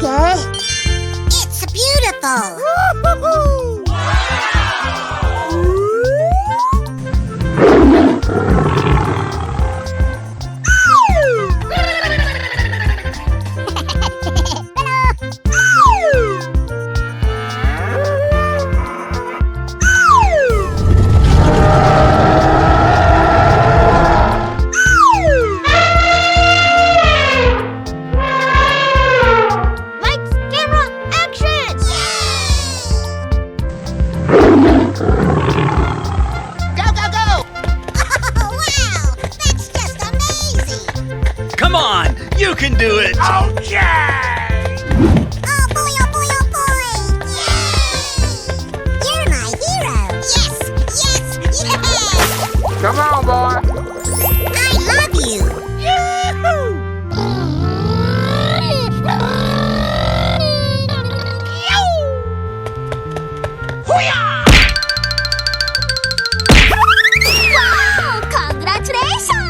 Okay. It's beautiful. You can do it! Okay! Oh boy, oh boy, oh boy! Yay! You're my hero! Yes! Yes! Yes! Come on, boy! I love you! Yahoo! Hoo-yah! Wow! Congratulations!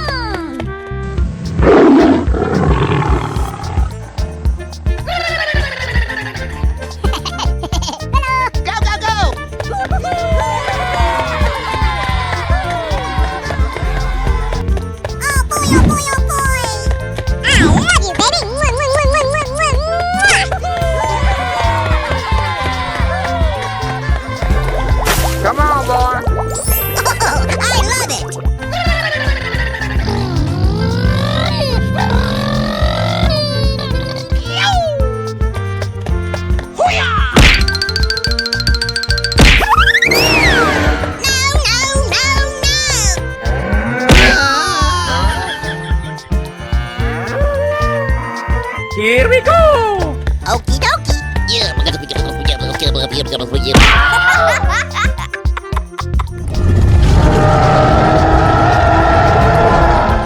Come on, boy! Oh, I love it! Hoo-yah! Here we go! Okie dokie!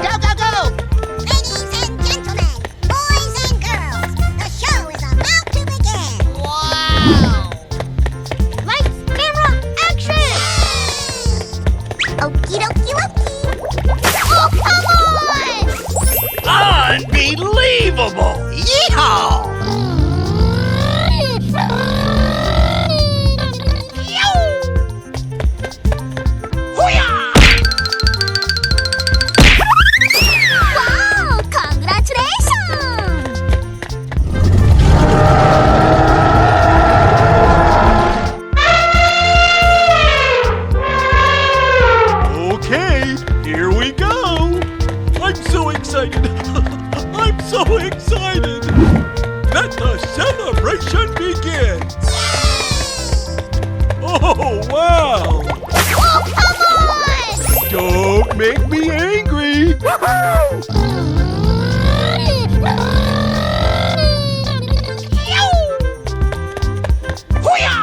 Go, go, go! Ladies and gentlemen, boys and girls, the show is about to begin! Wow! Lights, camera, action! Okie dokie dokie! Oh, come on! Unbelievable! Yeehaw! Hoo-yah! Wow! Congratulations! Okay, here we go! I'm so excited! I'm so excited! Let the celebration begin! Oh, wow! Oh, come on! Don't make me angry! Hoo-yah!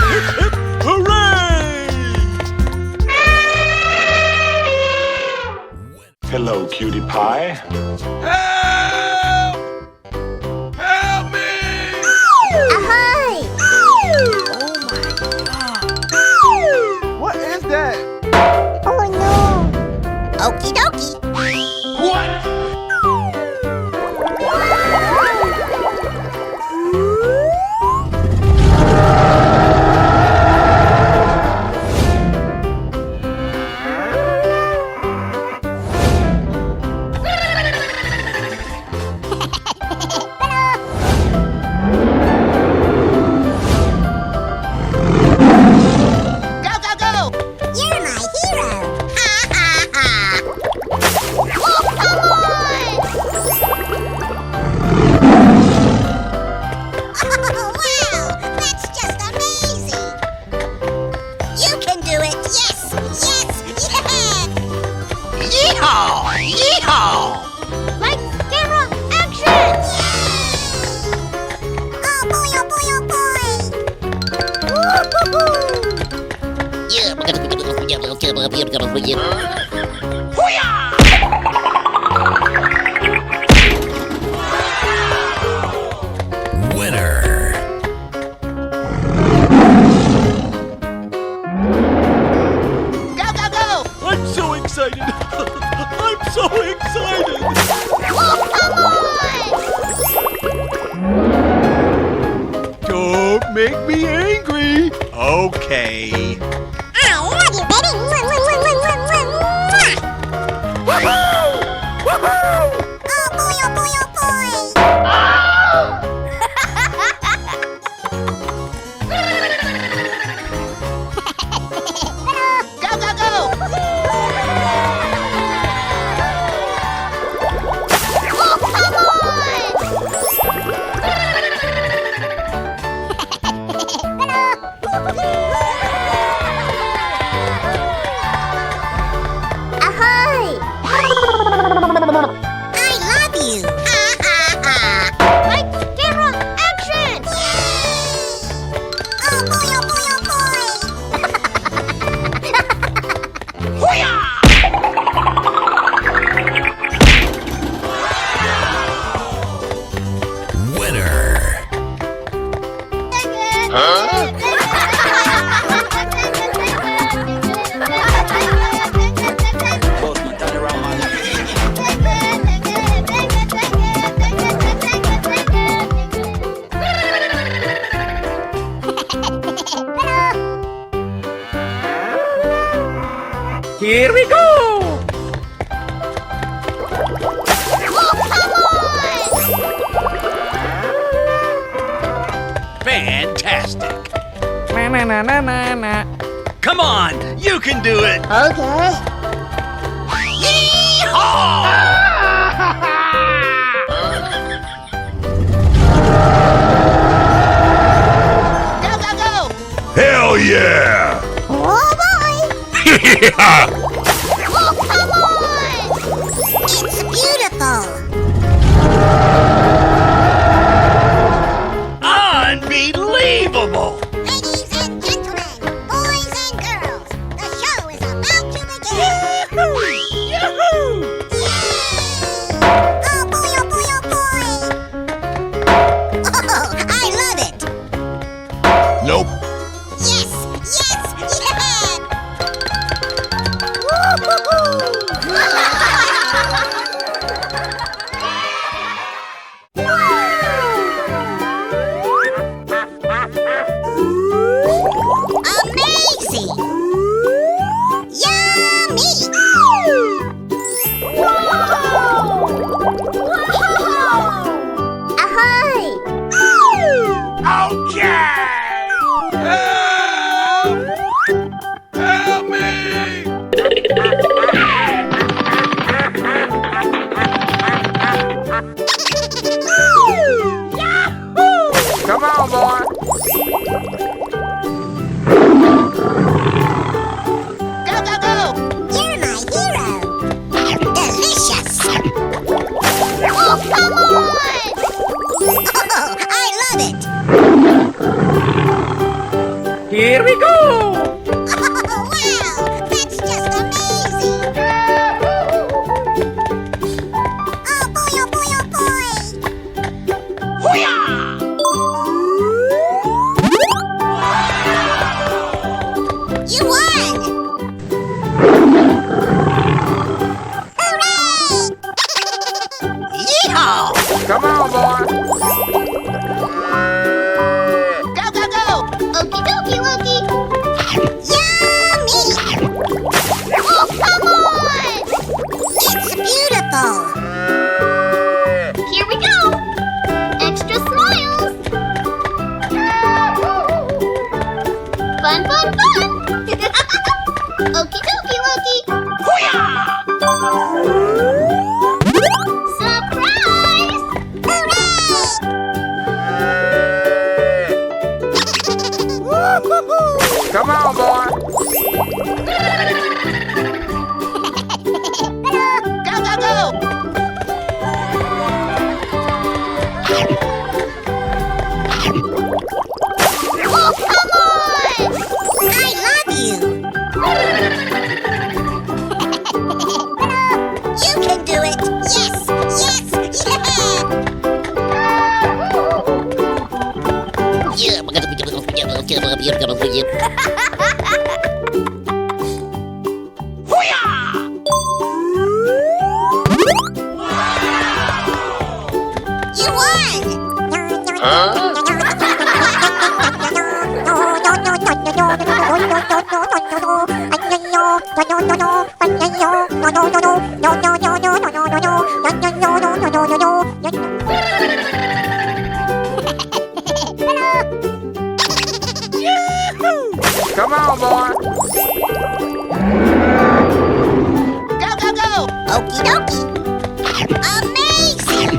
Hip, hip, hooray! Hello, cutie pie. Help! Help me! Ahoy! What is that? Oh no! Okie dokie! What? Go, go, go! You're my hero! Ha ha ha! Oh, come on! Oh, wow! That's just amazing! You can do it! Yes! Yes! Yes! Yeehaw! Yeehaw! Lights, camera, action! Oh boy, oh boy, oh boy! Woo-hoo-hoo! Hoo-yah! Winner! Go, go, go! I'm so excited! I'm so excited! Oh, come on! Postman, turn around, man. Here we go! Fantastic. Na na na na na na. Come on, you can do it. Okay. Go, go, go! Hell yeah! Oh boy. Oh, come on! It's beautiful! Unbelievable! Ladies and gentlemen, boys and girls, the show is about to begin! Yay! Oh boy, oh boy, oh boy! Oh, I love it! Nope. Yes, yes, yeah! Amazing! Yummy! Ahoy. Okay! Help! Help me! Come on, boy. Go, go, go! You're my hero! Delicious! Oh, come on! Oh, I love it! Here we go. Oh, wow! That's just amazing! Oh boy, oh boy, oh boy! You won! Hooray! Yeehaw! Come on, boy. Go, go, go! Okie dokie, Loki! Yummy! Oh, come on! It's beautiful! Here we go. Extra smiles. Fun, fun, fun. Okie dokie, Loki. Surprise! Hooray! Come on, boy. Go, go, go! Oh, come on! I love you! You can do it! Yes! Yes! You won! Come on, boy. Go, go, go! Okie dokie! Amazing!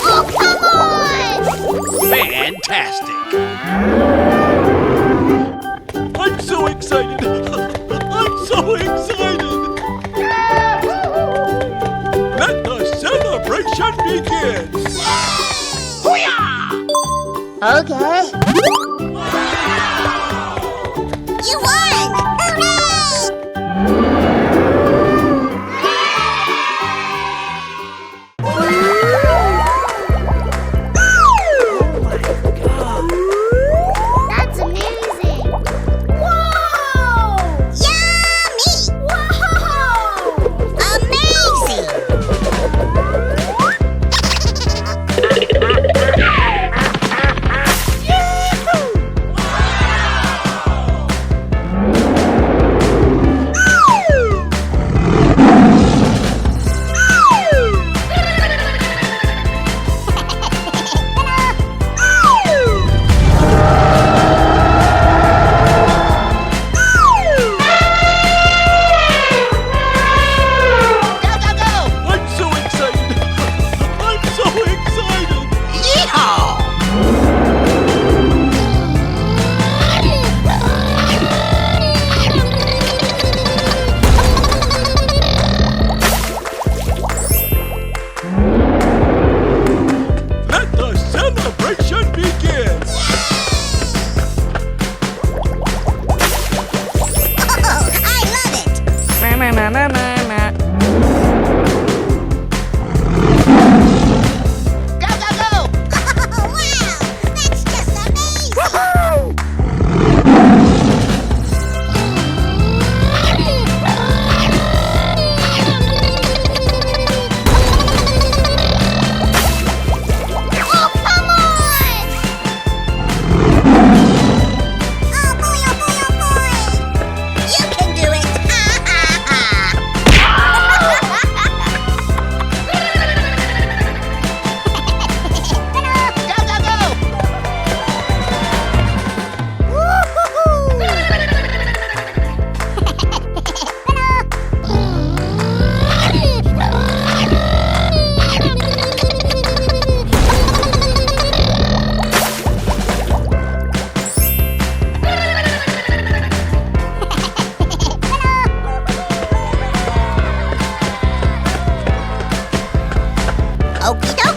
Oh, come on! Fantastic! I'm so excited! I'm so excited! Let the celebration begin! Okay. You won! Hooray! Okie dokie.